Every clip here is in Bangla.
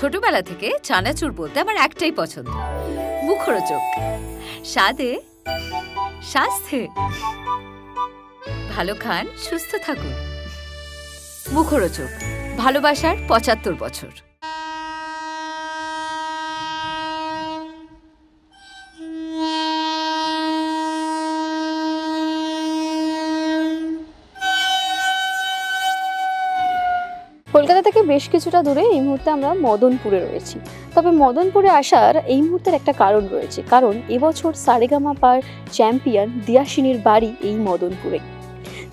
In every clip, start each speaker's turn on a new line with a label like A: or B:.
A: ছোটবেলা থেকে চানাচুর বলতে আমার একটাই পছন্দ, মুখরোচক, স্বাদে স্বাস্থ্যে। ভালো খান, সুস্থ থাকুন। মুখরোচক, ভালোবাসার ৭৫ বছর।
B: কলকাতা থেকে বেশ কিছুটা দূরে এই মুহূর্তে আমরা মদনপুরে রয়েছি। তবে মদনপুরে আসার এই মুহূর্তের একটা কারণ রয়েছে, কারণ এবছর সারেগামাপার চ্যাম্পিয়ন দিয়াশিনীর বাড়ি এই মদনপুরে,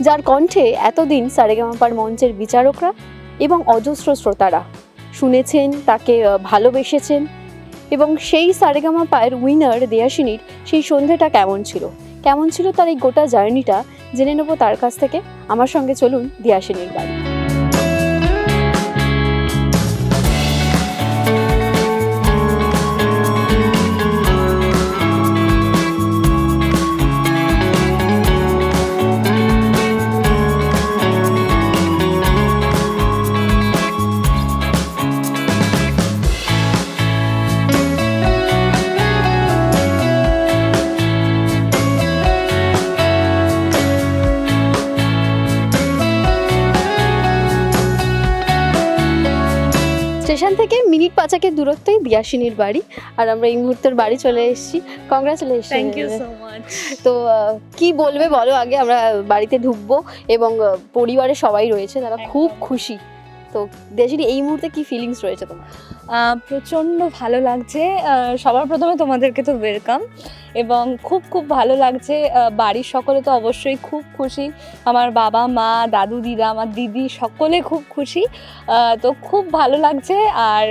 B: যার কণ্ঠে এতদিন সারেগামাপার মঞ্চের বিচারকরা এবং অজস্র শ্রোতারা শুনেছেন, তাকে ভালোবেসেছেন। এবং সেই সারেগামাপার উইনার দিয়াশিনীর সেই সন্ধেটা কেমন ছিল তার এই গোটা জার্নিটা জেনে নেবো তার কাছ থেকে। আমার সঙ্গে চলুন দিয়াশিনীর বাড়ি। স্টেশন থেকে মিনিট ৫ দূরত্বেই দিয়াশিনীর বাড়ি, আর আমরা এই মুহূর্তের বাড়ি চলে এসেছি। Congratulation.
C: Thank you so much.
B: তো কি বলবে বলো, আগে আমরা বাড়িতে ঢুকবো এবং পরিবারের সবাই রয়েছে, তারা খুব খুশি। তো দিয়াশিনী, এই মুহূর্তে কি ফিলিংস রয়েছে তোমার?
C: প্রচণ্ড ভালো লাগছে। সবার প্রথমে তোমাদেরকে তো ওয়েলকাম, এবং খুব খুব ভালো লাগছে। বাড়ির সকলে তো অবশ্যই খুব খুশি, আমার বাবা মা, দাদু দিদা, আমার দিদি সকলে খুব খুশি। তো খুব ভালো লাগছে। আর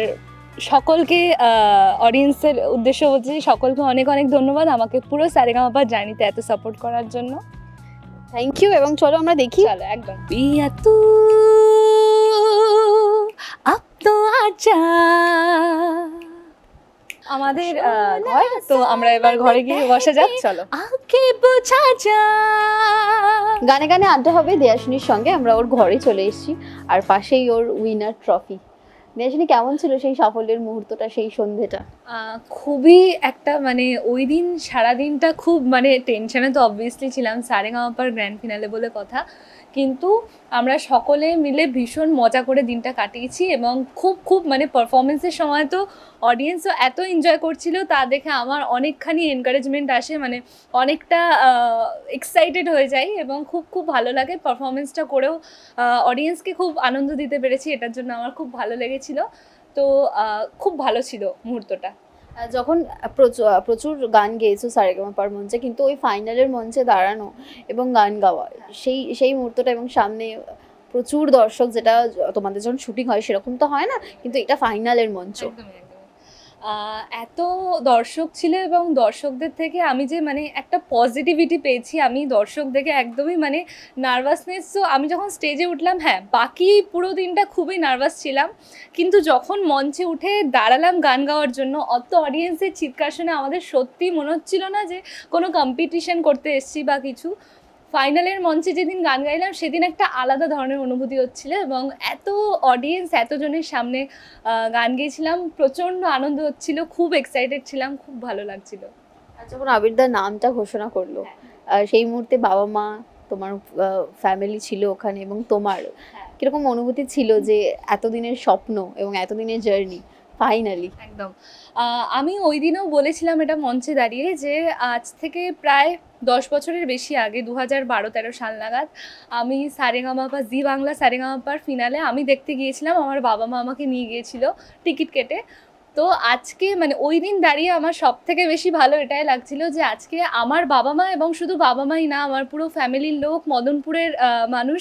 C: সকলকে অডিয়েন্সের উদ্দেশ্য বলছি, সকলকে অনেক অনেক ধন্যবাদ আমাকে পুরো সারেগামাপা জার্নিতে এত সাপোর্ট করার জন্য।
B: Thank you. এবং চলো আমরা দেখি।
C: চলো একদম। পিয়া তু আপ তো আজা, আমাদের ঘর। তো আমরা এবার ঘরে গিয়ে বসা যাক। চলো। আকে বোঝা যা।
B: গানে গানে আড্ডা হবে দিয়াশিনীর সঙ্গে। আমরা ওর ঘরে চলে এসেছি, আর পাশেই ওর উইনার ট্রফি। দিয়াশিনী, কেমন ছিল সেই সাফল্যের মুহূর্তটা, সেই সন্ধ্যেটা?
C: খুবই একটা ওই দিন সারাদিনটা খুব টেনশনে তো অবভিয়াসলি ছিলাম, সারেগামাপার গ্র্যান্ড ফিনালে বলে কথা, কিন্তু আমরা সকলে মিলে ভীষণ মজা করে দিনটা কাটিয়েছি। এবং খুব খুব পারফরমেন্সের সময় তো অডিয়েন্সও এত এনজয় করছিল, তা দেখে আমার অনেকখানি এনকারেজমেন্ট আসে, অনেকটা এক্সাইটেড হয়ে যাই এবং খুব খুব ভালো লাগে। পারফরমেন্সটা করেও অডিয়েন্সকে খুব আনন্দ দিতে পেরেছি, এটার জন্য আমার খুব ভালো লেগেছিল। তো খুব ভালো ছিল মুহূর্তটা।
B: যখন প্রচুর গান গেয়েছো সারেগামাপার মঞ্চে, কিন্তু ওই ফাইনালের মঞ্চে দাঁড়ানো এবং গান গাওয়া, সেই মুহূর্তটা, এবং সামনে প্রচুর দর্শক, যেটা তোমাদের যখন শুটিং হয় সেরকম তো হয় না, কিন্তু এটা ফাইনালের মঞ্চ।
C: এত দর্শক ছিল এবং দর্শকদের থেকে আমি যে একটা পজিটিভিটি পেয়েছি, আমি দর্শক দেখে একদমই নার্ভাসনেস। তো আমি যখন স্টেজে উঠলাম, হ্যাঁ বাকি পুরো দিনটা খুবই নার্ভাস ছিলাম, কিন্তু যখন মঞ্চে উঠে দাঁড়ালাম গান গাওয়ার জন্য, অত অডিয়েন্সের চিৎকার শুনে আমাদের সত্যি মনে হচ্ছিল না যে কোনো কম্পিটিশন করতে এসছি বা কিছু। ফাইনালের মঞ্চে যেদিন গান গাইলাম সেদিন একটা আলাদা ধরনের অনুভূতি হচ্ছিল, এবং এত অডিয়েন্স, এতজনের সামনে গান গেয়েছিলাম, প্রচণ্ড আনন্দ হচ্ছিল, খুব এক্সাইটেড ছিলাম, খুব ভালো লাগছিল।
B: আর যখন আবিরদার নামটা ঘোষণা করলো, সেই মুহূর্তে বাবা মা, তোমার ফ্যামিলি ছিল ওখানে, এবং তোমার কিরকম অনুভূতি ছিল যে এতদিনের স্বপ্ন এবং এতদিনের জার্নি ফাইনালি?
C: একদম। আমি ওই দিনও বলেছিলাম এটা মঞ্চে দাঁড়িয়ে, যে আজ থেকে প্রায় 10 বছরের বেশি আগে, 2012-13 সাল নাগাদ, আমি সারেগামাপা, জি বাংলা সারেগামাপার ফিনালে আমি দেখতে গিয়েছিলাম। আমার বাবা মা আমাকে নিয়ে গিয়েছিল টিকিট কেটে। তো আজকে ওই দিন দাঁড়িয়ে আমার সব থেকে বেশি ভালো এটাই লাগছিল যে আজকে আমার বাবা মা, এবং শুধু বাবা মাই না, আমার পুরো ফ্যামিলির লোক, মদনপুরের মানুষ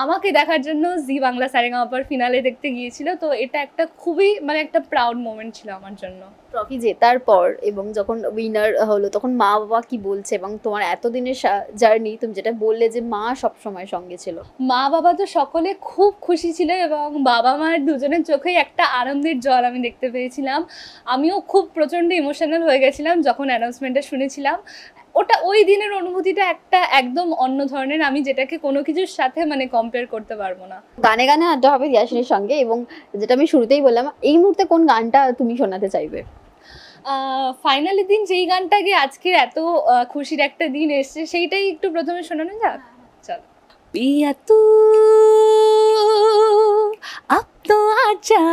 C: আমাকে দেখার জন্য জি বাংলা সারেগামাপার ফিনালে দেখতে গিয়েছিল। তো এটা একটা খুবই একটা প্রাউড মোমেন্ট ছিল আমার জন্য।
B: ট্রফি জেতার পর এবং যখন উইনার হলো, তখন মা বাবা কি বলছে, এবং তোমার এতদিনের জার্নি, তুমি যেটা বললে যে মা সবসময় সঙ্গে ছিল,
C: মা বাবা তো সকলে খুব খুশি ছিল, এবং বাবা মার দুজনের চোখেই একটা আনন্দের জল আমি দেখতে পেয়েছিলাম। আমিও খুব প্রচণ্ড ইমোশনাল হয়ে গেছিলাম যখন অ্যানাউন্সমেন্টটা শুনেছিলাম। ওটা ওই দিনের অনুভূতিটা একটা একদম অন্য ধরনের, আমি যেটাকে কোনো কিছুর সাথে মানে কম্পেয়ার করতে পারবো না।
B: গানে গানে আড্ডা হবে দিয়াশিনীর সঙ্গে, এবং যেটা আমি শুরুতেই বললাম, এই মুহূর্তে কোন গানটা তুমি শোনাতে চাইবে?
C: ফাইনালি দিন যেই গানটা গিয়ে আজকের এত খুশির একটা দিন এসছে সেইটাই একটু প্রথমে শোনানো যাক। চল। পিয়া তু আব তো আজা,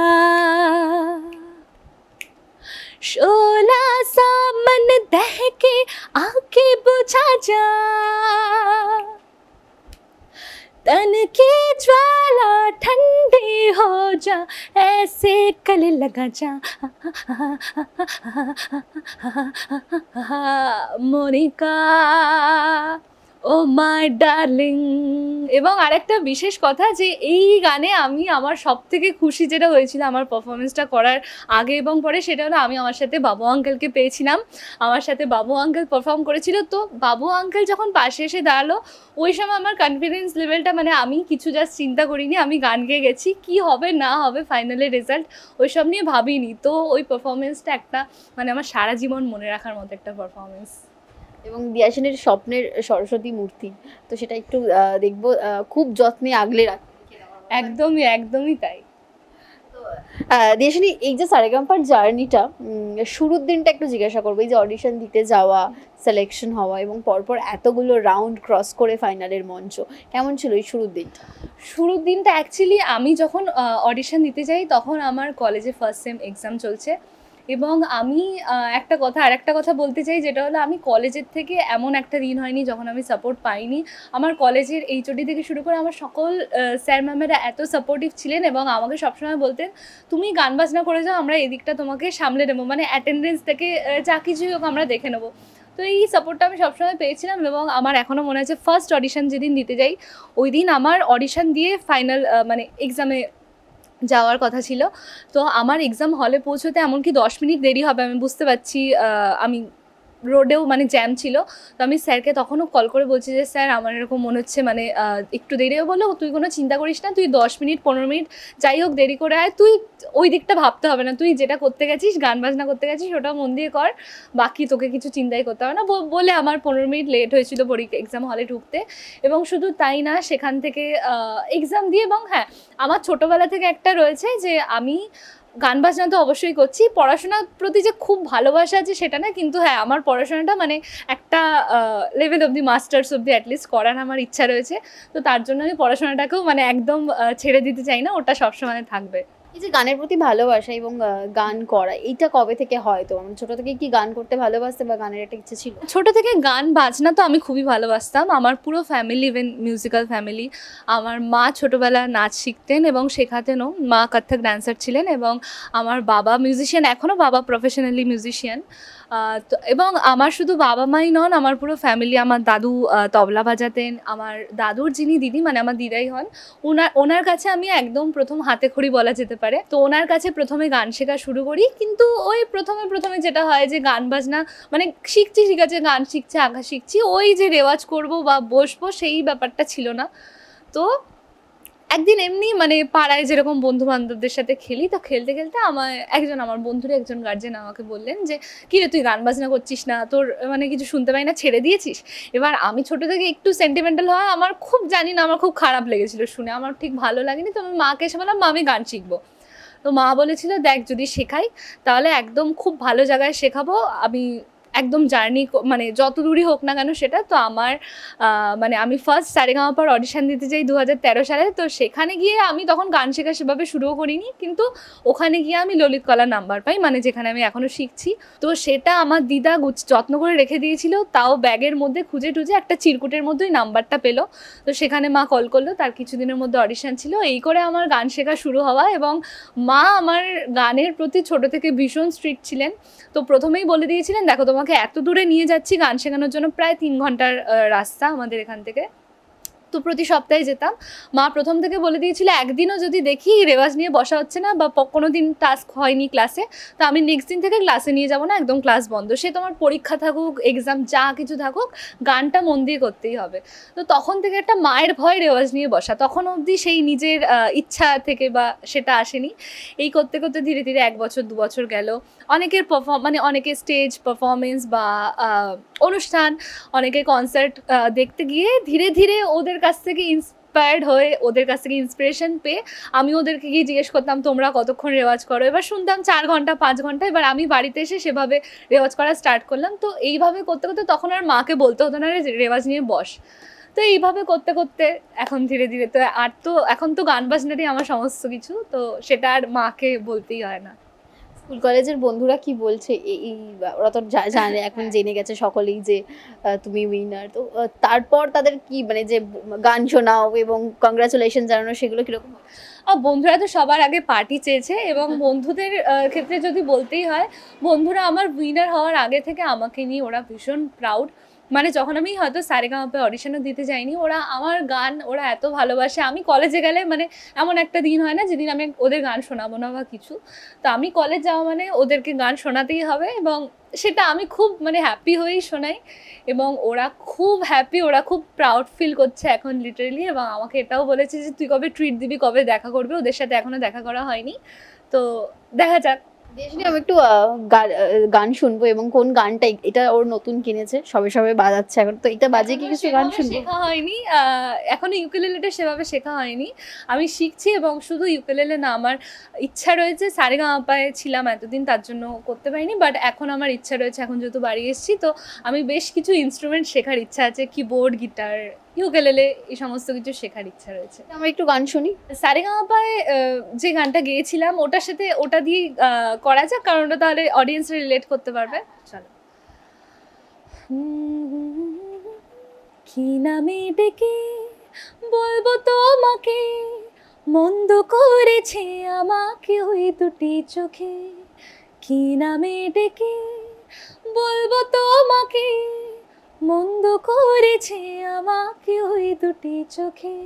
C: शोला सा मन दहके आके बुझा जा, तन की ज्वाला ठंडी हो जा, ऐसे गले लगा जा मोनिका ও মাই ডার্লিং। এবং আরেকটা বিশেষ কথা যে এই গানে আমি আমার সব থেকে খুশি যেটা হয়েছিল আমার পারফরমেন্সটা করার আগে এবং পরে, সেটা হলো আমি আমার সাথে বাবু আঙ্কেলকে পেয়েছিলাম। আমার সাথে বাবু আঙ্কেল পারফর্ম করেছিল। তো বাবু আঙ্কেল যখন পাশে এসে দাঁড়ালো, ওই সময় আমার কনফিডেন্স লেভেলটা মানে আমি কিছু জাস্ট চিন্তা করিনি, আমি গান গেয়ে গেছি। কি হবে না হবে ফাইনালের রেজাল্ট ওইসব নিয়ে ভাবিনি। তো ওই পারফরমেন্সটা একটা মানে আমার সারা জীবন মনে রাখার মতো একটা পারফরমেন্স।
B: এবং দিয়াশিনীর স্বপ্নের সরস্বতী মূর্তি, তো সেটা একটু দেখবো, খুব যত্নে আগলে রাখবে।
C: একদমই একদমই তাই।
B: দিয়াশিনী, এই যে সারেগামাপার জার্নিটা, শুরুর দিনটা একটু জিজ্ঞাসা করবো। এই যে অডিশন দিতে যাওয়া, সিলেকশন হওয়া এবং পরপর এতগুলো রাউন্ড ক্রস করে ফাইনালের মঞ্চ, কেমন ছিল এই শুরুর দিনটা?
C: শুরুর দিনটা অ্যাকচুয়ালি আমি যখন অডিশন দিতে যাই তখন আমার কলেজে ফার্স্ট সেম এক্সাম চলছে। এবং আমি আরেকটা কথা বলতে চাই, যেটা হলো আমি কলেজের থেকে এমন একটা দিন হয়নি যখন আমি সাপোর্ট পাইনি। আমার কলেজের এইচওডি থেকে শুরু করে আমার সকল স্যার ম্যামেরা এত সাপোর্টিভ ছিলেন এবং আমাকে সবসময় বলতেন তুমি গান বাজনা করে যাও, আমরা এদিকটা তোমাকে সামলে নেবো, মানে অ্যাটেন্ডেন্স থেকে যা কিছুই হোক আমরা দেখে নেবো। তো এই সাপোর্টটা আমি সবসময় পেয়েছিলাম। এবং আমার এখনও মনে আছে ফার্স্ট অডিশন যেদিন দিতে যাই, ওই দিন আমার অডিশন দিয়ে ফাইনাল মানে এক্সামে যাওয়ার কথা ছিল। তো আমার এক্সাম হলে পৌঁছতে এমনকি 10 মিনিট দেরি হবে আমি বুঝতে পারছি। আমি রোডেও মানে জ্যাম ছিল। তো আমি স্যারকে তখনও কল করে বলছি যে স্যার আমার এরকম মনে হচ্ছে, মানে একটু দেরিও বলো, তুই কোনো চিন্তা করিস না, তুই 10 মিনিট 15 মিনিট যাই হোক দেরি করে আয়, তুই ওই দিকটা ভাবতে হবে না, তুই যেটা করতে গেছিস গান বাজনা করতে গেছিস ওটা মন দিয়ে কর, বাকি তোকে কিছু চিন্তাই করতে হবে না। বলে আমার 15 মিনিট লেট হয়েছিল পরীক্ষা এক্সাম হলে ঢুকতে। এবং শুধু তাই না, সেখান থেকে এক্সাম দিয়ে, এবং হ্যাঁ আমার ছোটোবেলা থেকে একটা রয়েছে যে আমি গান বাজনা তো অবশ্যই করছি, পড়াশোনার প্রতি যে খুব ভালোবাসা আছে সেটা না, কিন্তু হ্যাঁ আমার পড়াশোনাটা মানে একটা লেভেল অবধি মাস্টার্স অবধি অ্যাটলিস্ট করার আমার ইচ্ছা রয়েছে। তো তার জন্য আমি পড়াশোনাটাকেও মানে একদম ছেড়ে দিতে চাই না, ওটা সবসময় থাকবে।
B: এই যে গানের প্রতি ভালোবাসা এবং গান করা, এইটা কবে থেকে হয়? তো ছোট থেকে কি গান করতে ভালোবাসতে বা গানের একটা ইচ্ছে ছিল?
C: ছোট থেকে গান বাজনা তো আমি খুবই ভালোবাসতাম। আমার পুরো ফ্যামিলি ইভেন মিউজিক্যাল ফ্যামিলি। আমার মা ছোটোবেলা নাচ শিখতেন এবং শেখাতেনও, মা কত্থক ডান্সার ছিলেন এবং আমার বাবা মিউজিশিয়ান, এখনও বাবা প্রফেশনালি মিউজিশিয়ান। তো এবং আমার শুধু বাবা মাই নন, আমার পুরো ফ্যামিলি, আমার দাদু তবলা বাজাতেন, আমার দাদুর যিনি দিদি মানে আমার দিদাই হন, ওনার কাছে আমি একদম প্রথম হাতে খড়ি বলা যেতে পারে। তো ওনার কাছে প্রথমে গান শেখা শুরু করি। কিন্তু ওই প্রথমে যেটা হয় যে গান বাজনা মানে শিখছি, ঠিক আছে গান শিখছি, আঁকা শিখছি, ওই যে রেওয়াজ করব বা বসবো সেই ব্যাপারটা ছিল না। তো একদিন এমনি মানে পাড়ায় যেরকম বন্ধু বান্ধবদের সাথে খেলি, তো খেলতে খেলতে আমার বন্ধুর একজন গার্জেন আমাকে বললেন যে কী রে তুই গান বাজনা করছিস না, তোর মানে কিছু শুনতে পাই না, ছেড়ে দিয়েছিস? এবার আমি ছোটো থেকে একটু সেন্টিমেন্টাল হয়, আমার খুব জানি না, আমার খুব খারাপ লেগেছিলো শুনে, আমার ঠিক ভালো লাগেনি। তো আমি মাকে এসে বললাম মা আমি গান শিখবো। তো মা বলেছিল দেখ যদি শেখাই তাহলে একদম খুব ভালো জায়গায় শেখাবো, আমি একদম জার্নি মানে যত দূরই হোক না কেন সেটা। তো আমার মানে আমি ফার্স্ট সারেগামাপার অডিশন দিতে যাই 2013 সালে। তো সেখানে গিয়ে আমি তখন গান শেখা সেভাবে শুরুও করিনি, কিন্তু ওখানে গিয়ে আমি ললিত কলা নাম্বার পাই, মানে যেখানে আমি এখনও শিখছি। তো সেটা আমার দিদা যত্ন করে রেখে দিয়েছিল, তাও ব্যাগের মধ্যে খুঁজে টুজে একটা চিরকুটের মধ্যেই নাম্বারটা পেলো। তো সেখানে মা কল করলো, তার কিছুদিনের মধ্যে অডিশন ছিল। এই করে আমার গান শেখা শুরু হওয়া। এবং মা আমার গানের প্রতি ছোটো থেকে ভীষণ স্ট্রিক্ট ছিলেন। তো প্রথমেই বলে দিয়েছিলেন দেখো তোমাকে এত দূরে নিয়ে যাচ্ছি গান শেখানোর জন্য, প্রায় 3 ঘন্টার রাস্তা আমাদের এখান থেকে। তো প্রতি সপ্তাহে যেতাম। মা প্রথম থেকে বলে দিয়েছিল একদিনও যদি দেখি রেওয়াজ নিয়ে বসা হচ্ছে না বা কোনো দিন টাস্ক হয়নি ক্লাসে, তো আমি নেক্সট দিন থেকে ক্লাসে নিয়ে যাবো না, একদম ক্লাস বন্ধ। সে তোমার পরীক্ষা থাকুক, এক্সাম যা কিছু থাকুক, গানটা মন দিয়ে করতেই হবে। তো তখন থেকে একটা মায়ের ভয় রেওয়াজ নিয়ে বসা, তখন অবধি সেই নিজের ইচ্ছা থেকে বা সেটা আসেনি। এই করতে করতে ধীরে ধীরে 1 বছর 2 বছর গেল। অনেকের মানে অনেকের স্টেজ পারফরমেন্স বা অনুষ্ঠান, অনেকে কনসার্ট দেখতে গিয়ে ধীরে ধীরে ওদের কাছ থেকে ইন্সপায়ার্ড হয়ে, ওদের কাছ থেকে ইন্সপিরেশন পেয়ে আমি ওদেরকে গিয়ে জিজ্ঞেস করতাম তোমরা কতক্ষণ রেওয়াজ করো। এবার শুনতাম 4 ঘন্টা 5 ঘন্টা। এবার আমি বাড়িতে এসে সেভাবে রেওয়াজ করা স্টার্ট করলাম। তো এইভাবে করতে করতে তখন আর মাকে বলতে হতো না রেওয়াজ নিয়ে বস। তো এইভাবে করতে করতে এখন ধীরে ধীরে তো এখন তো গান বাজনারই আমার সমস্ত কিছু, তো সেটা আর মাকে বলতেই হয় না।
B: স্কুল কলেজের বন্ধুরা কি বলছে? ওরা তো জানে, এখন জেনে গেছে সকলেই যে তুমি উইনার। তো তারপর তাদের কি মানে যে গান শোনাও এবং কংগ্রাচুলেশন জানানো, সেগুলো কিরকম?
C: বন্ধুরা তো সবার আগে পার্টি চেয়েছে, এবং বন্ধুদের ক্ষেত্রে যদি বলতেই হয়, বন্ধুরা আমার উইনার হওয়ার আগে থেকে আমাকে নিয়ে ওরা ভীষণ প্রাউড। মানে যখন আমি হয়তো সারেগামাপে অডিশনও দিতে যাইনি, ওরা আমার গান ওরা এত ভালোবাসে। আমি কলেজে গেলে মানে এমন একটা দিন হয় না যেদিন আমি ওদের গান শোনাবো না বা কিছু। তো আমি কলেজ যাওয়া মানে ওদেরকে গান শোনাতেই হবে, এবং সেটা আমি খুব মানে হ্যাপি হয়েই শোনাই। এবং ওরা খুব হ্যাপি, ওরা খুব প্রাউড ফিল করছে এখন লিটারেলি। এবং আমাকে এটাও বলেছে যে তুই কবে ট্রিট দিবি, কবে দেখা করবে। ওদের সাথে এখনো দেখা করা হয়নি, তো দেখা যাক।
B: দিয়াশিনী, আমি একটু গান শুনবো, এবং কোন গানটা? এটা ওর নতুন কিনেছে, সবে সবে বাজাচ্ছে এখন, তো এটা বাজে কি কিছু গান শুনবো?
C: শেখা হয়নি এখনো, ইউকেলেলেটা সেভাবে শেখা হয়নি, আমি শিখছি। এবং শুধু ইউকেলেলে না, আমার ইচ্ছা রয়েছে, সারেগামাপায় ছিলাম এতদিন তার জন্য করতে পারিনি, বাট এখন আমার ইচ্ছা রয়েছে, এখন যেহেতু বাড়ি এসেছি তো আমি বেশ কিছু ইনস্ট্রুমেন্ট শেখার ইচ্ছা আছে, কিবোর্ড, গিটার, ইউকেলেলে, এই সমস্ত কিছু শেখার ইচ্ছা রয়েছে।
B: আমরা একটু গান শুনি।
C: সারেগামাপায় যে গানটা গেয়েছিলাম ওটার সাথে ওটা দিয়ে করা যাক, কারণ ওটা তাহলে অডিয়েন্স রিলেট করতে পারবে। চলো। কি নামে ডেকে বলবো তোমাকে, মন্দ করেছে আমাকে ওই দুটি চোখে। কি নামে ডেকে বলবো তোমাকে, মন্দ করেছে আমাকে ওই দুটি চোখে।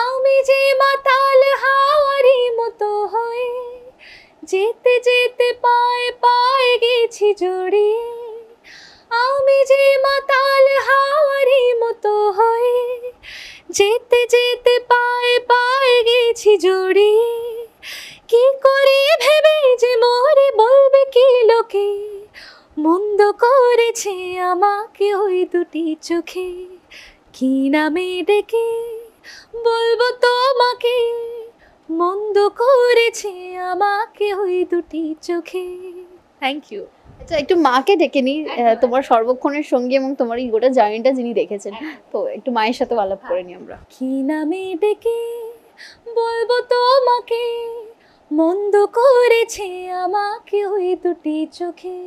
C: আমি যে মাতাল হাওয়ারি মতো হয়ে যেতে যেতে পায়ে পায়ে গেছি জড়িয়ে। আমি যে মাতাল হাওয়ারি মতো হয়ে যেতে যেতে পায়ে পায়ে গেছি জড়িয়ে। কি করে ভেবে যে মরে বলবে কি লোকে, মন্দ করেছে আমাকে ওই দুটি চোখে। কি নামে ডেকে বলবো তোমাকে, মন্দ করেছে আমাকে ওই দুটি চোখে। Thank you.
B: আচ্ছা, একটু মাকে ডেকে নি, তোমার সর্বক্ষণের সঙ্গী এবং তোমার এই গোটা জার্নিটা যিনি দেখেছেন, তো একটু মায়ের সাথে আলাপ করে নি আমরা।
C: কি নামে ডেকে বলবো তোমাকে, মন্দ করেছে আমাকে ওই দুটি চোখে।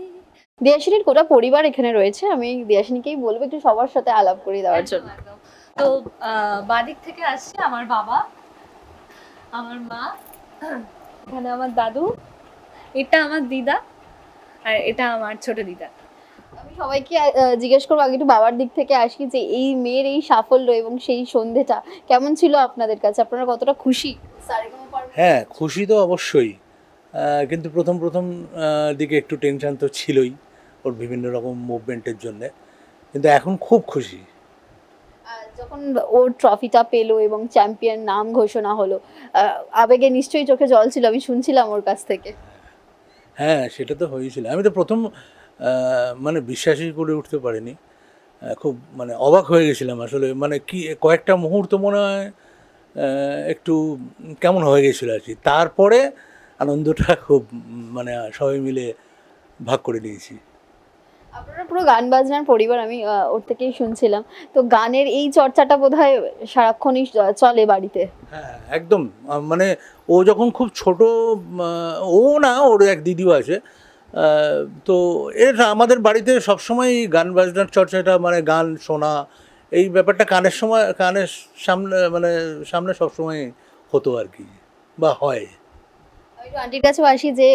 B: দিয়াশিনীর গোটা পরিবার এখানে রয়েছে, আমি দিয়াশিনীকেই বলবো একটু সবার সাথে আলাপ করে দেওয়ার জন্য।
C: তো বাদিক থেকে আসছে আমার বাবা, আমার মা, এখানে আমার দাদু, এটা আমার দিদা, আর এটা আমার ছোট দিদা।
B: আমি সবাইকে জিজ্ঞেস করবো, আগে একটু বাবার দিক থেকে আসি, যে এই মেয়ের এই সাফল্য এবং সেই সন্ধেটা কেমন ছিল আপনাদের কাছে? আপনারা কতটা খুশি?
D: হ্যাঁ, খুশি তো অবশ্যই, কিন্তু প্রথম দিকে একটু টেনশন তো ছিলই ওর বিভিন্ন রকম মুভমেন্টের জন্যে, কিন্তু এখন খুব খুশি।
B: যখন ওর ট্রফিটা পেলো এবং চ্যাম্পিয়ন নাম ঘোষণা হলো, আবেগে নিশ্চয়ই চোখে জল ছিল, আমি শুনছিলাম ওর কাছ থেকে।
D: হ্যাঁ, সেটা তো হয়েছিল। আমি তো প্রথম মানে বিশ্বাসই করে উঠতে পারিনি, খুব মানে অবাক হয়ে গেছিলাম আসলে। মানে কি কয়েকটা মুহূর্ত মনে হয় একটু কেমন হয়ে গেছিলো আর কি। তারপরে আনন্দটা খুব মানে সবাই মিলে ভাগ করে নিয়েছি।
B: আপনারা পুরো গান বাজনার পরিবার, আমি ওর থেকেই শুনছিলাম। তো গানের এই চর্চাটা বোধহয় সারাক্ষণই চলে বাড়িতে।
D: হ্যাঁ, একদম। মানে ও যখন খুব ছোট, ও না, ওর এক দিদিও আছে, তো এটা আমাদের বাড়িতে সবসময় গান বাজনার চর্চাটা, মানে গান শোনা, এই ব্যাপারটা কানের সামনে মানে সামনে সবসময় হতো আর কি, বা হয়।
B: একটু আন্টির কাছেও আসি যে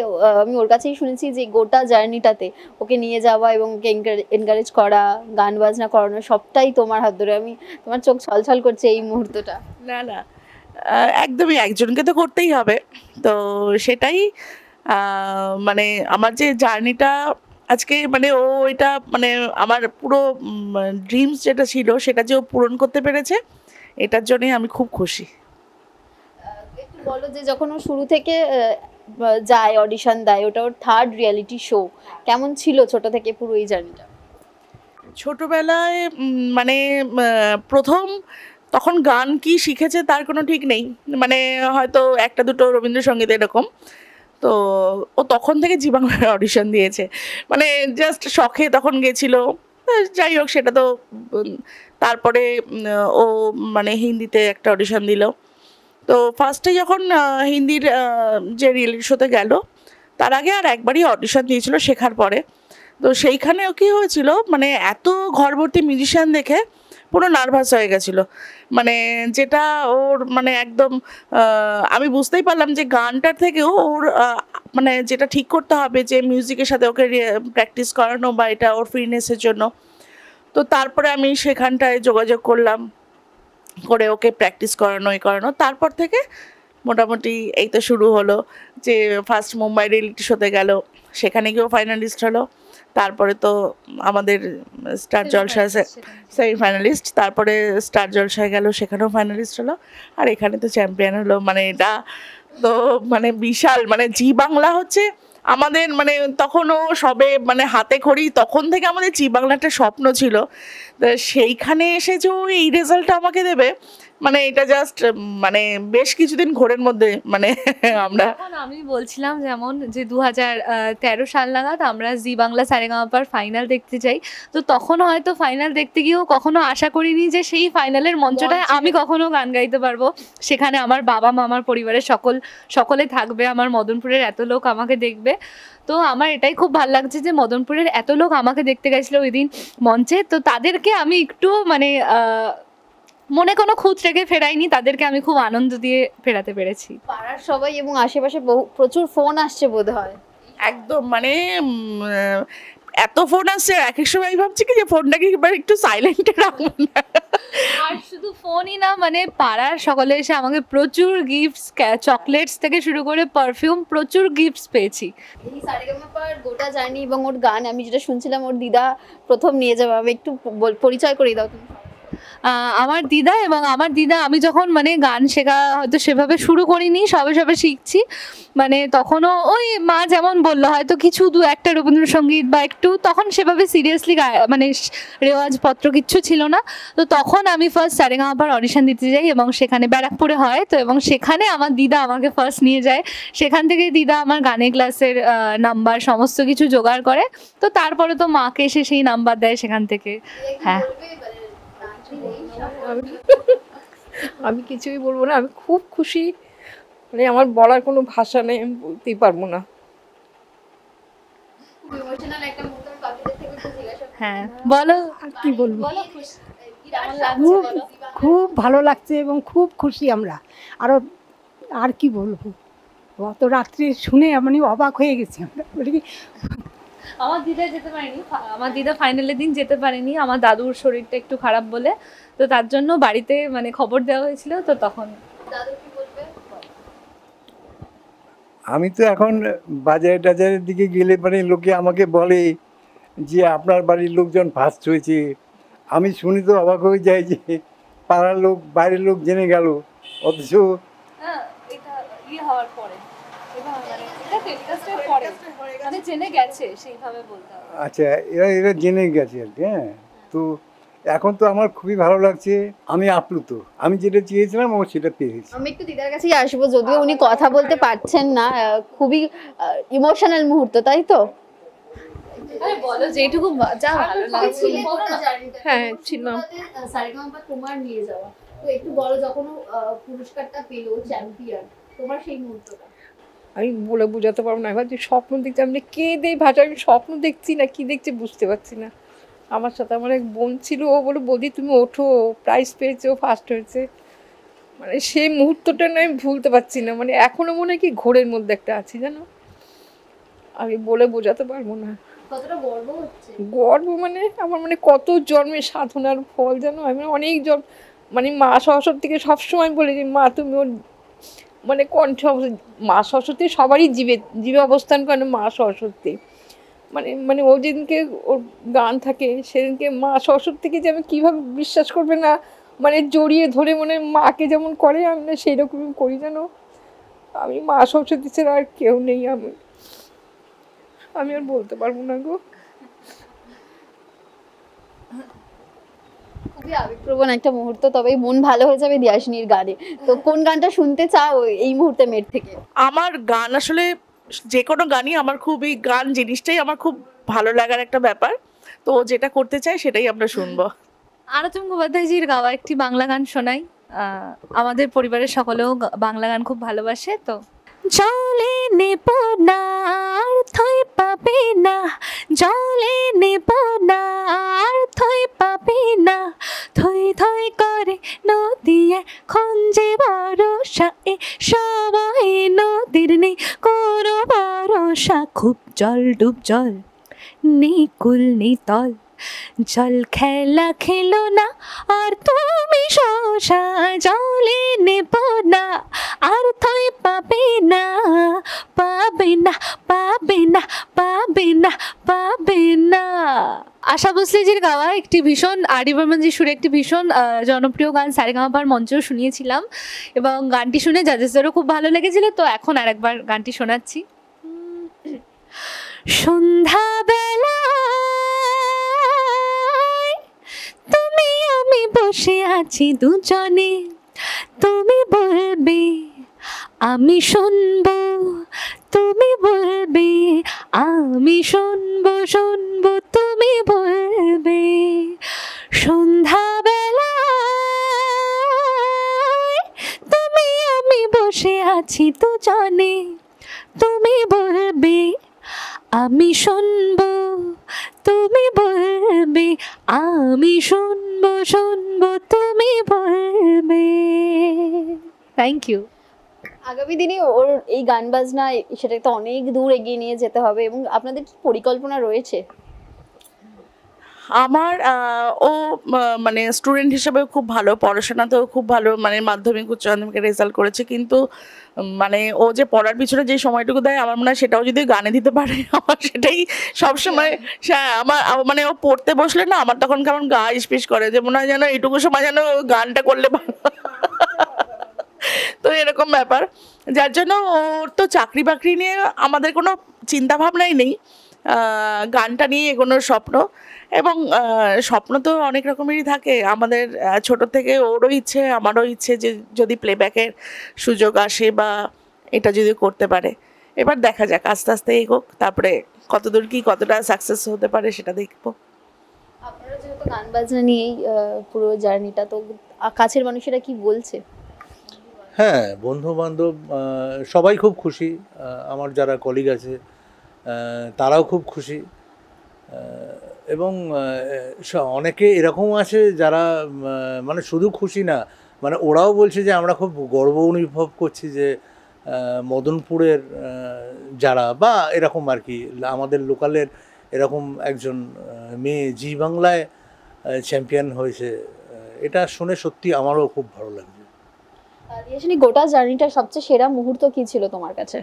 B: আমি ওর কাছেই শুনেছি যে গোটা জার্নিটাতে ওকে নিয়ে যাওয়া এবং ওকে এনকারেজ করা, গান বাজনা করানো সবটাই তোমার হাত ধরে। আমি তোমার চোখ ছলছল করছে এই মুহূর্তটা।
E: না না, একদমই একজনকে তো করতেই হবে, তো সেটাই মানে আমার যে জার্নিটা আজকে মানে ও এটা মানে আমার পুরো ড্রিমস যেটা ছিল সেটা যে ও পূরণ করতে পেরেছে, এটার জন্যই আমি খুব খুশি।
B: একটু বলো যে যখন ও শুরু থেকে যায় অডিশন দেয়, ওটা ওর থার্ড রিয়েলিটি শো, কেমন ছিল ছোট থেকে পুরো এই জার্নিটা?
E: ছোটবেলায় মানে প্রথম তখন গান কি শিখেছে তার কোনো ঠিক নেই, মানে হয়তো একটা দুটো রবীন্দ্রসঙ্গীত এরকম। তো ও তখন থেকে জি বাংলার অডিশন দিয়েছে, মানে জাস্ট শখে তখন গেছিল। যাই হোক সেটা তো তারপরে ও মানে হিন্দিতে একটা অডিশন দিল। তো ফার্স্টে যখন হিন্দির যে রিয়েলিটি শোতে গেল, তার আগে আর একবারই অডিশন দিয়েছিল শেখার পরে। তো সেইখানেও কী হয়েছিল, মানে এত ঘরভর্তি মিউজিশিয়ান দেখে পুরো নার্ভাস হয়ে গেছিলো, মানে যেটা ওর মানে একদম আমি বুঝতেই পারলাম যে গানটার থেকেও ওর মানে যেটা ঠিক করতে হবে যে মিউজিকের সাথে ওকে প্র্যাকটিস করানো বা এটা ওর ফ্রিনেসের জন্য। তো তারপরে আমি সেখানটায় যোগাযোগ করলাম, করে ওকে প্র্যাকটিস করানো করানো, তারপর থেকে মোটামুটি এই তো শুরু হলো যে ফার্স্ট মুম্বাই রিয়েলিটি শোতে গেল, সেখানে গিয়েও ফাইনালিস্ট হলো। তারপরে তো আমাদের স্টার জলসায় সেমিফাইনালিস্ট, তারপরে স্টার জলসায় গেল, সেখানেও ফাইনালিস্ট হলো, আর এখানে তো চ্যাম্পিয়ন হলো। মানে এটা তো মানে বিশাল, মানে জি বাংলা হচ্ছে আমাদের মানে তখনও সবে মানে হাতে খড়ি, তখন থেকে আমাদের জি বাংলা একটা স্বপ্ন ছিল। তো সেইখানে এসে যে এই রেজাল্টটা আমাকে দেবে, মানে এটা জাস্ট মানে বেশ কিছুদিন ঘোরের মধ্যে মানে আমরা
C: আমি বলছিলাম যেমন যে 2013 সাল নাগাদ আমরা জি বাংলা সারেগামাপার ফাইনাল দেখতে যাই, তো তখন হয়তো ফাইনাল দেখতে গিয়েও কখনো আশা করিনি যে সেই ফাইনালের মঞ্চটায় আমি কখনো গান গাইতে পারবো। সেখানে আমার বাবা মা, আমার পরিবারের সকলে থাকবে, আমার মদনপুরের এত লোক আমাকে দেখবে। তো আমার এটাই খুব ভালো লাগছে যে মদনপুরের এত লোক আমাকে দেখতে গেছিল ওই দিন মঞ্চে, তো তাদেরকে আমি একটু মানে মনে কোনো খুঁত রেখে ফেরাইনি, তাদেরকে আমি খুব আনন্দ দিয়ে ফেরাতে পেরেছি।
B: পাড়ার সবাই এবং আশেপাশে প্রচুর ফোন আসছে বোধ হয়।
E: একদম মানে এত ফোন আসছে, এক এক সময় ভাবছি কি যে ফোনটাকে এবার একটু সাইলেন্টে রাখবো না।
C: আর শুধু ফোনই না, মানে পাড়ার সকলে এসে আমাকে প্রচুর গিফটস, চকলেটস থেকে শুরু করে পারফিউম, প্রচুর গিফটস পেয়েছি।
B: এই সারেগামাপার গোটা জার্নি এবং ওর গান আমি যেটা শুনছিলাম, ওর দিদা প্রথম নিয়ে যাবে, আমি একটু পরিচয় করে দাও তুমি।
C: আমার দিদা, এবং আমার দিদা আমি যখন মানে গান শেখা হয়তো সেভাবে শুরু করিনি, সবে শিখছি, মানে তখনও ওই মা যেমন বললো হয়তো কিছু দু একটা রবীন্দ্রসঙ্গীত বা একটু, তখন সেভাবে সিরিয়াসলি মানে রেওয়াজপত্র কিচ্ছু ছিল না। তো তখন আমি ফার্স্ট সারেগামাপার অডিশন দিতে যাই এবং সেখানে ব্যারাকপুরে হয় তো, এবং সেখানে আমার দিদা আমাকে ফার্স্ট নিয়ে যায়। সেখান থেকে দিদা আমার গানের ক্লাসের নাম্বার সমস্ত কিছু জোগাড় করে, তো তারপরে তো মাকে এসে সেই নাম্বার দেয় সেখান থেকে। হ্যাঁ,
F: আমি কিছুই বলবো না, আমি খুব খুশি, মানে আমার বলার কোনো ভাষা নেই, আমি বলতেই পারবো না।
C: হ্যাঁ বলো,
G: আর কি বলবো, খুব ভালো লাগছে এবং খুব খুশি আমরা। আরো আর কি বলবো, গত রাত্রে শুনে আমি অবাক হয়ে গেছি। আমরা বলি কি
C: আমার দিদা যেতে পারেনি, আমার দিদা ফাইনালের দিন যেতে পারেনি, আমার দাদুর শরীরটা একটু খারাপ বলে, তো তার জন্য বাড়িতে মানে খবর দেওয়া হয়েছিল। তো তখন
H: আমি তো এখন বাজারে টাজারের দিকে গেলে মানে লোকে আমাকে বলে যে আপনার বাড়ির লোকজন ফার্স্ট হয়েছে। আমি শুনি তো অবাক হয়ে যাই যে পাড়ার লোক বাইরের লোক জেনে গেল, অথচ
C: এটা হওয়ার পরে মানে জেনে গেছে সেইভাবে বলতে হবে।
H: আচ্ছা, এরা জেনে গেছে আর কি। হ্যাঁ, তো এখন তো আমার খুবই ভালো লাগছে, আমি আপ্লুত, আমি যেটা চেয়েছিলাম ও সেটা পেয়েছি।
B: আমি একটু দিদার কাছেই আসবো, যদিও উনি কথা বলতে পারছেন না, খুবই ইমোশনাল মুহূর্ত, তাই তো?
C: বলো যেটুকু যা ভালো লাগছে।
F: হ্যাঁ ছিলাম।
B: সারেগামাপা তোমার নিয়ে যাওয়া, তো একটু বলো যখন পুরস্কারটা পেলো চ্যাম্পিয়ন, তোমার সেই মুহূর্তটা।
F: আমি বলে বোঝাতে পারবো না, এবার যে স্বপ্ন দেখছি, আমি কে দেই ভাষা, আমি স্বপ্ন দেখছি না কি দেখছি বুঝতে পারছি না। আমার সাথে আমার এক বোন ছিল, ও বলে বৌদি তুমি ওঠো, প্রাইজ পেয়েছে, ও ফার্স্ট হয়েছে। মানে সেই মুহূর্তটা না আমি ভুলতে পারছি না, মানে এখনো মনে হয় কি ঘোরের মধ্যে একটা আছি জানো, আমি বলে বোঝাতে পারবো না।
B: কতটা গর্ব হচ্ছে।
F: গর্ব মানে আমার মানে কত জন্মের সাধনার ফল জানো, আমি অনেক জন্ম মানে মা সরস্বতীকে সবসময় বলি যে মা তুমি ওর মানে কণ্ঠ, মা সরস্বতী সবারই জীবে জীবে অবস্থান করে মা সরস্বতী, মানে মানে ও যেদিনকে ওর গান থাকে সেদিনকে মা সরস্বতীকে যে আমি কীভাবে বিশ্বাস করবে না, মানে জড়িয়ে ধরে মানে মাকে যেমন করে আমি না সেই রকমই করি জানো। আমি মা সরস্বতী ছাড়া আর কেউ নেই, আমি আর বলতে পারবো না গো।
B: খুবই আবেগপ্রবণ একটা মুহূর্ত, তবে মন ভালো হয়ে যাবে দিয়াশিনীর গানে। তো কোন গানটা শুনতে চাও এই মুহূর্তে মেট থেকে?
E: আমার গান আসলে যে কোনো গানই আমার খুবই, গান জিনিসটাই আমার খুব ভালো লাগার একটা ব্যাপার, তো ও যেটা করতে চায় সেটাই আমরা শুনবো।
C: আরতি মুখোপাধ্যায়জির গাওয়া একটি বাংলা গান শোনাই। আমাদের পরিবারের সকলেও বাংলা গান খুব ভালোবাসে। তো জলে নেব না আর থই পাবে না, জলে নেব না আর থই পাবে না, থই থই করে নদী এখন যে বরষায়, সবাই নদীর নেই কোনো ভরসা, খুব জল ডুব জল নেই কুল নেই তল, জল খেলা খেলো না আর তুমি শোষা, জলে নেব না আর থই পাবে না, পাবে না পাবে না পাবে না পাবে না। আশা ভোসলেজির গাওয়া একটি ভীষণ, আর.ডি. বর্মনজির সুরে একটি ভীষণ জনপ্রিয় গান সারেগামাপার মঞ্চেও শুনিয়েছিলাম এবং গানটি শুনে জাজেসদেরও খুব ভালো লেগেছিল। তো এখন আরেকবার গানটি শোনাচ্ছি। সন্ধ্যাবেলা তুমি আমি বসে আছি দুজনে, তুমি বলবে আমি শুনবো, তুমি বলবে আমি শুনবো, শুনবো তুমি বলবে। সন্ধ্যাবেলা তুমি আমি বসে আছি দুজনে, তুমি বলবে আমি শুনবো, তুমি বলবে আমি শুনবো, শুনবো তুমি বলবে। Thank you.
B: আগামী দিনে ওর এই গান বাজনা সেটাকে তো অনেক দূর এগিয়ে নিয়ে যেতে হবে, এবং আপনাদের কি পরিকল্পনা রয়েছে?
E: আমার ও মানে স্টুডেন্ট হিসেবে খুব ভালো, পড়াশোনাতেও খুব ভালো, মানে মাধ্যমিক উচ্চ মাধ্যমিকের রেজাল্ট করেছে, কিন্তু মানে ও যে পড়ার পিছনে যে সময়টুকু দেয় আমার মনে হয় সেটাও যদি গানে দিতে পারে আমার সেটাই সবসময়। আমার মানে ও পড়তে বসলে না আমার তখন কেমন গা ইসপিস করে, যে মনে হয় যেন এইটুকু সময় যেন গানটা করলে ভালো। তো এরকম ব্যাপার, যার জন্য ওর তো চাকরি বাকরি নিয়ে আমাদের কোনো চিন্তা ভাবনাই নেই, গানটা নিয়ে এগোনোর স্বপ্ন। এবং স্বপ্ন তো অনেক রকমেরই থাকে আমাদের, ছোট থেকে ওরও ইচ্ছে আমারও ইচ্ছে যে যদি প্লেব্যাকের সুযোগ আসে বা এটা যদি করতে পারে, এবার দেখা যাক আস্তে আস্তে এগোক, তারপরে কতদূর কি কতটা সাকসেস হতে পারে সেটা দেখবো।
B: আপনারা যেহেতু গান বাজনা নিয়েই পুরো জার্নিটা, তো কাছের মানুষেরা কি বলছে?
D: হ্যাঁ, বন্ধু বান্ধব সবাই খুব খুশি, আমার যারা কলিগ আছে তারাও খুব খুশি, এবং অনেকে এরকম আছে যারা মানে শুধু খুশি না, মানে ওরাও বলছে যে আমরা খুব গর্ব অনুভব করছি যে মদনপুরের যারা বা এরকম আর কি আমাদের লোকালের এরকম একজন মেয়ে জি বাংলায় চ্যাম্পিয়ন হয়েছে, এটা শুনে সত্যি আমারও খুব ভালো লাগছে।
B: দিয়াশিনী, গোটা জার্নিটা সবচেয়ে সেরা মুহূর্ত কি ছিল তোমার কাছে?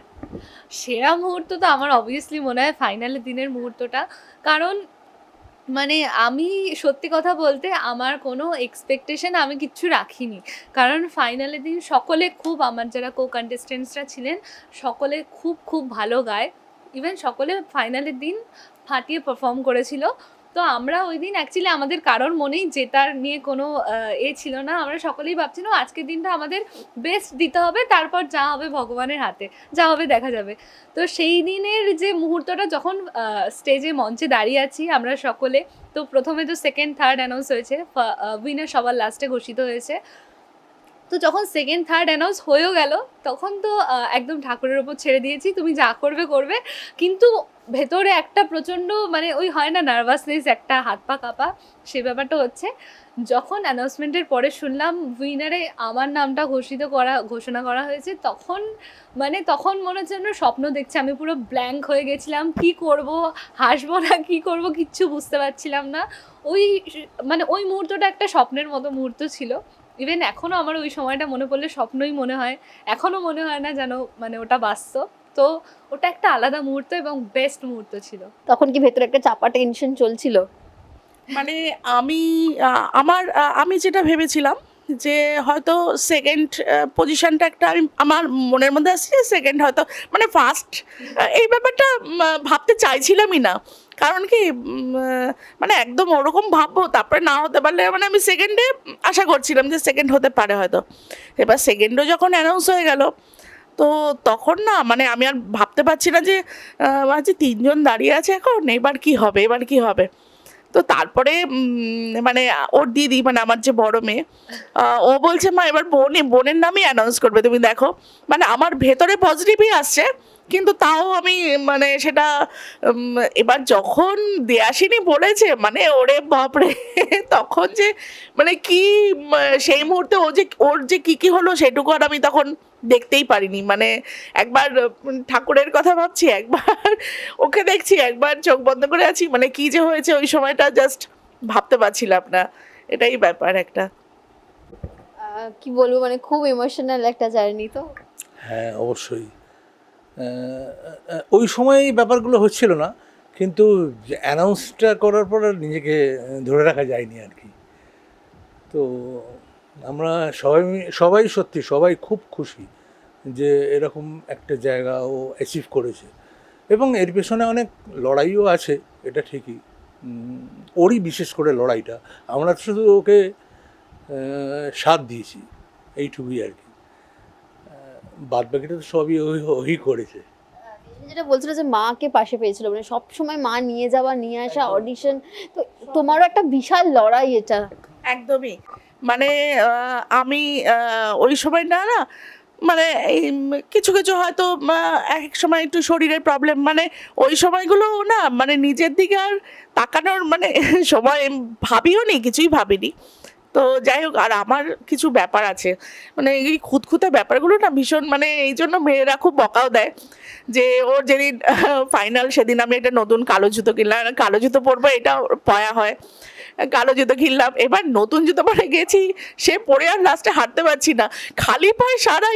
C: সেরা মুহূর্ত তো আমার অবভিয়াসলি মনে হয় ফাইনালের দিনের মুহূর্তটা, কারণ মানে আমি সত্যি কথা বলতে আমার কোনো এক্সপেকটেশন আমি কিচ্ছু রাখিনি, কারণ ফাইনালের দিন সকলে খুব, আমার যারা কো কন্টেস্টেন্টসরা ছিলেন সকলে খুব খুব ভালো গায়, ইভেন সকলে ফাইনালের দিন ফাটিয়ে পারফর্ম করেছিল। তো আমরা ওই দিন অ্যাকচুয়ালি আমাদের কারোর মনেই জেতার নিয়ে কোনো ছিল না, আমরা সকলেই ভাবছিলাম আজকের দিনটা আমাদের বেস্ট দিতে হবে, তারপর যা হবে ভগবানের হাতে, যা হবে দেখা যাবে। তো সেই দিনের যে মুহূর্তটা যখন স্টেজে মঞ্চে দাঁড়িয়ে আছি আমরা সকলে, তো প্রথমে তো সেকেন্ড থার্ড অ্যানাউন্স হয়েছে, উইনার সবার লাস্টে ঘোষিত হয়েছে, তো যখন সেকেন্ড থার্ড অ্যানাউন্স হয়েও গেল তখন তো একদম ঠাকুরের ওপর ছেড়ে দিয়েছি, তুমি যা করবে করবে। কিন্তু ভেতরে একটা প্রচণ্ড মানে ওই হয় না নার্ভাসনেস, একটা হাত পা কাঁপা, সে ব্যাপারটা হচ্ছে। যখন অ্যানাউন্সমেন্টের পরে শুনলাম উইনারে আমার নামটা ঘোষণা করা হয়েছে, তখন মনে হচ্ছে যেন স্বপ্ন দেখছি। আমি পুরো ব্ল্যাঙ্ক হয়ে গেছিলাম, কি করব, হাসবো না কি করব কিচ্ছু বুঝতে পারছিলাম না। ওই মুহূর্তটা একটা স্বপ্নের মতো মুহূর্ত ছিল। ইভেন এখনও আমার ওই সময়টা মনে পড়লে স্বপ্নই মনে হয়, এখনও মনে হয় না যেন ওটা বাস্তব। তো ওটা একটা আলাদা মুহূর্ত এবং বেস্ট মুহূর্ত ছিল।
B: তখন কি ভেতরে একটা চাপা টেনশন চলছিল?
E: মানে আমি যেটা ভেবেছিলাম যে হয়তো সেকেন্ড পজিশনটা একটা আমার মনের মধ্যে আসছে, সেকেন্ড হয়তো মানে ফার্স্ট এই ব্যাপারটা ভাবতে চাইছিলামই না। কারণ কি মানে একদম ওরকম ভাববো তারপরে না হতে পারলে মানে আমি সেকেন্ডে আশা করছিলাম যে সেকেন্ড হতে পারে হয়তো। এবার সেকেন্ডও যখন অ্যানাউন্স হয়ে গেল তো তখন না মানে আমি আর ভাবতে পারছি না যে তিনজন দাঁড়িয়ে আছে এখন, এবার কি হবে। তো তারপরে মানে ওর দিদি মানে আমার যে বড় মেয়ে ও বলছে মা এবার বোনের নামই অ্যানাউন্স করবে, তুমি দেখো। মানে আমার ভেতরে পজিটিভই আসছে, কিন্তু তাও আমি মানে সেটা এবার যখন দেয়াসিনী বলেছে মানে ওরে বাপরে, তখন যে মানে কি সেই মুহূর্তে ওর যে কি হলো সেটুকু আর আমি তখন দেখতেই পারিনি। মানে একবার ঠাকুরের কথা ভাবছি, একবার ওকে দেখছি, একবার চোখ বন্ধ করে আছি, মানে কি যে হয়েছে ওই সময়টা জাস্ট ভাবতে পারছিলাম না। এটাই ব্যাপার একটা।
B: কি বলবো মানে খুব ইমোশনাল একটা জার্নি। তো
D: হ্যাঁ অবশ্যই ওই সময় এই ব্যাপারগুলো হচ্ছিল না, কিন্তু অ্যানাউন্সটা করার পর আর নিজেকে ধরে রাখা যায়নি আর কি। তো আমরা সবাই খুব খুশি যে এরকম একটা জায়গা ও অ্যাচিভ করেছে, এবং এর পেছনে অনেক লড়াইও আছে, এটা ঠিকই। ওরই বিশেষ করে লড়াইটা, আমরা শুধু ওকে সাথ দিয়েছি এইটুকুই আর কি, বাদ বাকিটা তো সবই ওই করেছে।
B: যেটা বলছিল যে মাকে পাশে পেয়েছিল, মানে সবসময় মা নিয়ে যাওয়া নিয়ে আসা অডিশন, তো তোমারও একটা বিশাল লড়াই এটা।
E: একদমই মানে আমি ওই সময় না মানে এই কিছু হয়তো এক সময় একটু শরীরের প্রবলেম, মানে ওই সময়গুলো না মানে নিজের দিকে আর তাকানোর মানে সময় ভাবিও নি, কিছুই ভাবিনি। তো যাই হোক, আর আমার কিছু ব্যাপার আছে মানে এই খুঁতখুঁতে ব্যাপারগুলো না ভীষণ, মানে এই জন্য মেয়েরা খুব বকাও দেয় যে ওর যেদিন ফাইনাল সেদিন আমি একটা নতুন কালো জুতো কিনলাম, কালো জুতো পরবো এটা পয়া হয়, কালো জুতো কিনলাম। এবার নতুন জুতো পরে গেছি, সে পরে আর লাস্টে হাঁটতে পারছি না, খালি পায়ে সারা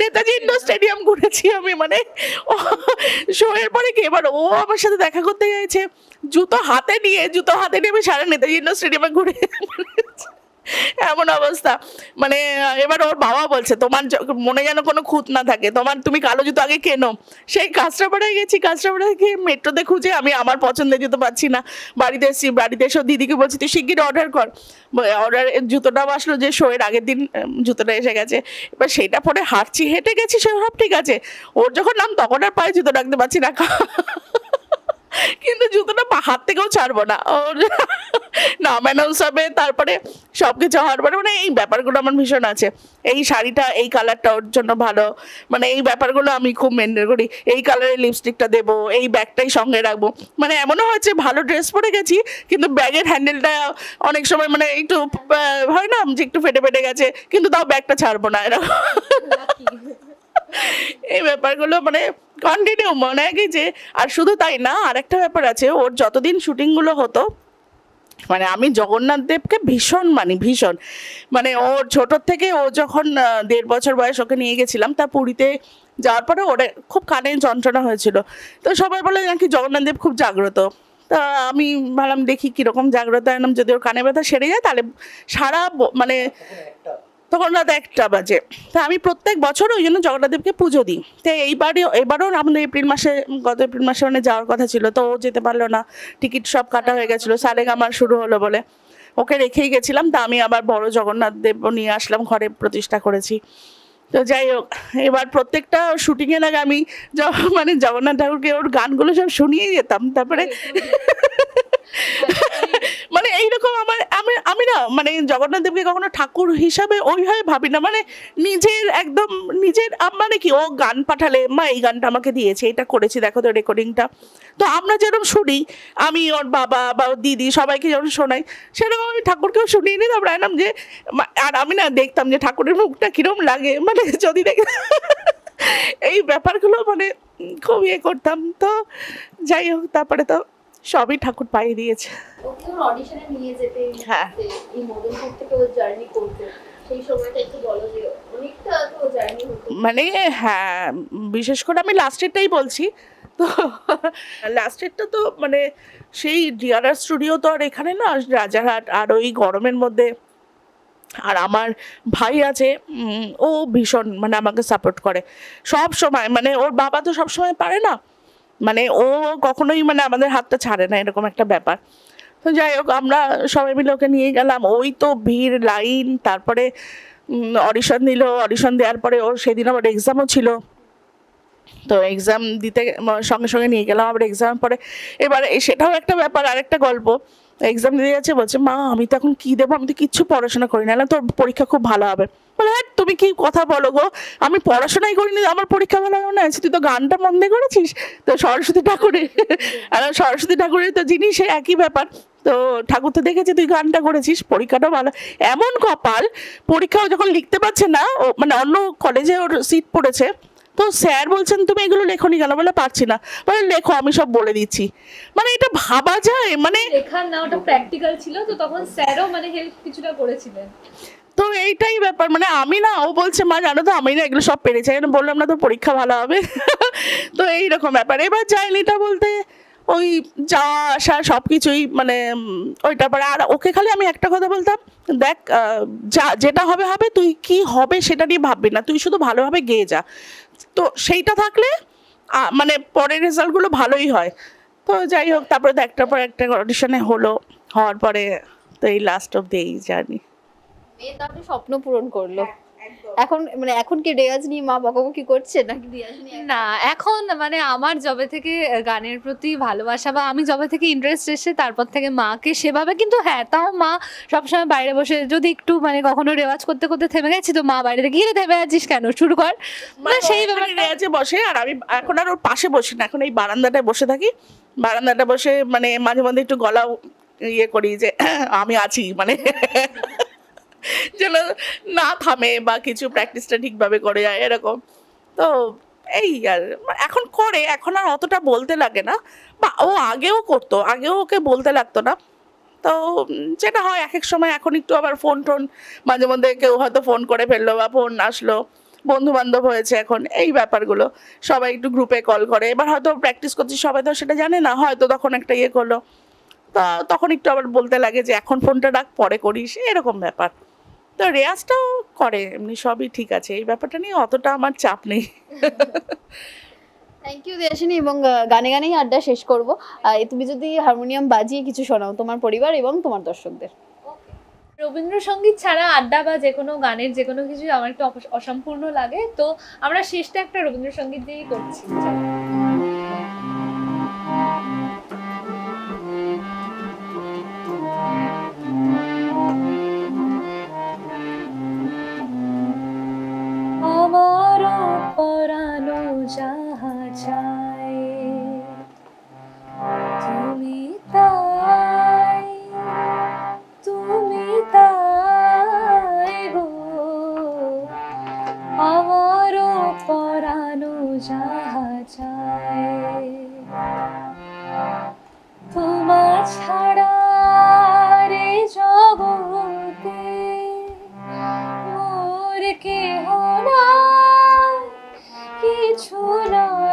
E: নেতাজি ইন্ডোর স্টেডিয়াম ঘুরেছি আমি। মানে শোয়ের পরে কি এবার ও আমার সাথে দেখা করতে গেছে, জুতো হাতে নিয়ে আমি সারা নেতাজি ইন্ডোর স্টেডিয়ামে ঘুরে, এমন অবস্থা। মানে এবার ওর বাবা বলছে তোমার মনে যেন কোনো খুঁত না থাকে, তুমি কালো জুতো আগে কেনো। সেই কাঁচরাপাড়ায় গেছি, কাঁচরাপাড়ায় গিয়ে মেট্রোতে খুঁজে আমি আমার পছন্দের জুতো পাচ্ছি না, বাড়িতে এসেও দিদিকে বলছি তুই শিগগির অর্ডার কর। জুতোটাও আসলো যে শোয়ের আগের দিন জুতোটা এসে গেছে। এবার সেটা পরে হেঁটে গেছি, সব ঠিক আছে, ওর যখন নাম তখন আর পায়ে জুতো রাখতে পারছি না, কিন্তু জুতোটা হাত থেকেও ছাড়বো না। ওর নাম অ্যানাউন্স হবে, তারপরে সব কিছু হওয়ার পরে মানে এই ব্যাপারগুলো আমার ভীষণ আছে। এই শাড়িটা এই কালারটা ওর জন্য ভালো, মানে এই ব্যাপারগুলো আমি খুব মেনটেন করি। এই কালারের লিপস্টিকটা দেবো, এই ব্যাগটাই সঙ্গে রাখবো। মানে এমনও হয়েছে ভালো ড্রেস পরে গেছি কিন্তু ব্যাগের হ্যান্ডেলটা অনেক সময় মানে একটু হয় না যে একটু ফেটে গেছে, কিন্তু তাও ব্যাগটা ছাড়বো না, এরকম এই ব্যাপারগুলো মানে কন্টিনিউ মনে হয় কি যে। আর শুধু তাই না, আরেকটা ব্যাপার আছে, ওর যতদিন শুটিংগুলো হতো মানে আমি জগন্নাথ দেবকে ভীষণ মানে ওর ছোটোর থেকে, ও যখন 1.5 বছর বয়স ওকে নিয়ে গেছিলাম, তা পুরীতে যাওয়ার পরে ওর খুব কানে যন্ত্রণা হয়েছিল। তো সবাই বলে নাকি জগন্নাথ দেব খুব জাগ্রত। তা আমি ভাবলাম দেখি কীরকম জাগ্রত এলাম, যদি ওর কানে ব্যথা সেরে যায় তাহলে সারা মানে তখন রাত 1টা বাজে। তা আমি প্রত্যেক বছর ওই জন্য জগন্নাথদেবকে পুজো দিই। তো এবারও আমাদের গত এপ্রিল মাসে মানে যাওয়ার কথা ছিল, তো ও যেতে পারলো না, টিকিট সব কাটা হয়ে গেছিলো, সারেগামার শুরু হলো বলে ওকে রেখেই গেছিলাম। তা আমি আবার বড় জগন্নাথ দেব নিয়ে আসলাম, ঘরে প্রতিষ্ঠা করেছি। তো যাই হোক, এবার প্রত্যেকটা শুটিংয়ের আগে আমি মানে জগন্নাথ ঠাকুরকে ওর গানগুলো সব শুনিয়ে যেতাম। তারপরে মানে এইরকম আমি না মানে জগন্নাথ দেবকে কখনো ঠাকুর হিসাবে ওইভাবে ভাবি না, মানে নিজের একদম নিজের মানে কি, ও গান পাঠালে মা এই গানটা আমাকে দিয়েছে, এটা করেছি দেখো তো রেকর্ডিংটা, তো আমরা যেরকম শুনি, আমি ওর বাবা বা ওর দিদি সবাইকে যখন শোনাই সেরকম আমি ঠাকুরকেও শুনিয়ে নিতাম রায়নাম যে, আর আমি না দেখতাম যে ঠাকুরের মুখটা কিরম লাগে, মানে যদি দেখে এই ব্যাপারগুলো মানে খুব ইয়ে করতাম। তো যাই হোক, তারপরে তো সবই ঠাকুর পাইয়ে দিয়েছে।
B: ওকে ওর অডিশনে নিয়ে যেতে,
E: হ্যাঁ।
B: এই মদনপুর থেকে ও জার্নি করতে, সেই সময়টা একটু বলো যে অনেকটা তো জার্নি হতো।
E: মানে হ্যাঁ, বিশেষ করে আমি লাস্টেরটাই বলছি। তো লাস্টেরটা তো মানে সেই ডিআরআর স্টুডিও তো আর এখানে না, রাজারহাট, আর ওই গরমের মধ্যে। আর আমার ভাই আছে, ও ভীষণ মানে আমাকে সাপোর্ট করে সব সময়, মানে ওর বাবা তো সব সময় পারে না, মানে ও কখনোই মানে আমাদের হাতটা ছাড়ে না, এরকম একটা ব্যাপার। তো যাই হোক, আমরা সবাই মিলে ওকে নিয়ে গেলাম, ওই তো ভিড় লাইন, তারপরে অডিশন দিল, অডিশন দেওয়ার পরে ওর সেদিন আবার এক্সামও ছিল, তো এক্সাম দিতে সঙ্গে সঙ্গে নিয়ে গেলাম। আবার এক্সাম পরে এবার সেটাও একটা ব্যাপার, আরেকটা গল্প। এক্সাম দিয়ে যাচ্ছে, বলছে মা আমি তো এখন কী দেবো, আমি তো কিচ্ছু পড়াশোনা করি না, তোর পরীক্ষা খুব ভালো হবে। বলে হ্যাঁ তুমি কি কথা বলো গো, আমি পড়াশোনাই করিনি, আমার পরীক্ষা ভালো হবে না, তুই তো গানটা মন দিয়ে করেছিস, তো সরস্বতী ঠাকুরের আর সরস্বতী ঠাকুরের তো জিনিস একই ব্যাপার, তো ঠাকুর তো দেখেছে তুই গানটা করেছিস, পরীক্ষাটাও ভালো। এমন কপাল, পরীক্ষাও যখন লিখতে পারছে না, ও মানে অন্য কলেজে ওর সিট পড়েছে, তো স্যার বলছেন তুমি এগুলো লেখনি কেন, বলে পারছি না, বলে লেখো আমি সব বলে দিচ্ছি। মানে এটা ভাবা যায়, মানে
C: লেখার না, ওটা প্র্যাকটিক্যাল ছিল, তো তখন স্যারও মানে হেল্প কিছুটা করেছিলেন।
E: তো এইটাই ব্যাপার, মানে আমি না, ও বলছে মা জানো তো আমি না এগুলো সব পেরেছি, বললাম না তো পরীক্ষা ভালো হবে। তো এইরকম ব্যাপার। এবার জার্নিটা বলতে ওই যাওয়া আসা সব কিছুই মানে ওইটা পরে। আর ওকে খালি আমি একটা কথা বলতাম, দেখ যেটা হবে হবে, তুই কি হবে সেটা নিয়ে ভাববি না, তুই শুধু ভালোভাবে গেয়ে যা, তো সেইটা থাকলে মানে পরের রেজাল্টগুলো ভালোই হয়। তো যাই হোক, তারপরে তো একটার পর একটা অডিশনে হলো, হওয়ার পরে তো এই লাস্ট অফ দ্য জার্নি।
B: মেয়ে তাহলে স্বপ্ন পূরণ করলো। এখন মানে এখন কি রেয়াজ নিয়ে মা বকাবকি করছে নাকি রেয়াজ নিয়ে?
C: না, এখন মানে আমার যবে থেকে গানের প্রতি ভালোবাসা বা আমি যবে থেকে ইন্টারেস্ট এসেছে, তারপর থেকে মাকে সেভাবে, কিন্তু হ্যাঁ তাও মা সবসময় বাইরে বসে, যদি একটু মানে কখনো রেওয়াজ করতে করতে থেমে গেছি, তো মা বাইরে থেকে গিয়ে থেমে আছিস কেন, শুরু কর, মানে সেই ব্যাপারে
E: রেয়াজে বসে। আর আমি এখন আর ওর পাশে বসি না, এখন এই বারান্দাটায় বসে থাকি, বারান্দাটা বসে মানে মাঝে মধ্যে একটু গলাও ইয়ে করি যে আমি আছি, মানে যেন না থামে বা কিছু, প্র্যাকটিসটা ঠিকভাবে করে যায় এরকম। তো এই আর এখন করে, এখন আর অতটা বলতে লাগে না, বা ও আগেও করতো, আগেও ওকে বলতে লাগতো না। তো যেটা হয় এক এক সময়, এখন একটু আবার ফোন টোন মাঝে মধ্যে কেউ হয়তো ফোন করে ফেললো বা ফোন আসলো, বন্ধু বান্ধব হয়েছে এখন, এই ব্যাপারগুলো সবাই একটু গ্রুপে কল করে। এবার হয়তো প্র্যাকটিস করছি, সবাই তো সেটা জানে না, হয়তো তখন একটা ইয়ে করলো, তা তখন একটু আবার বলতে লাগে যে এখন ফোনটা রাখ, পরে করিস, এরকম ব্যাপার। তো রেয়াজটাও করে, এমনি সবই ঠিক আছে, এই ব্যাপারটা নিয়ে অতটা আমার চাপ নেই।
B: থ্যাংক ইউ দেয়াশিনী, এবং গানে গানেই আড্ডা শেষ করবো। তুমি যদি হারমোনিয়াম বাজিয়ে কিছু শোনাও তোমার পরিবার এবং তোমার দর্শকদের।
C: রবীন্দ্রসঙ্গীত ছাড়া আড্ডা বা যে কোনো গানের যে কোনো কিছু আমার একটু অসম্পূর্ণ লাগে, তো আমরা শেষটা একটা রবীন্দ্রসঙ্গীত দিয়েই করছি। আমার পরানো যাহা চায় তুমি তাই, তুমি তাই গো, আমার পরানো যাহা চায়, তোমার ছাড়া রে জগতে মোর কেহ নাই, কিছু নাই।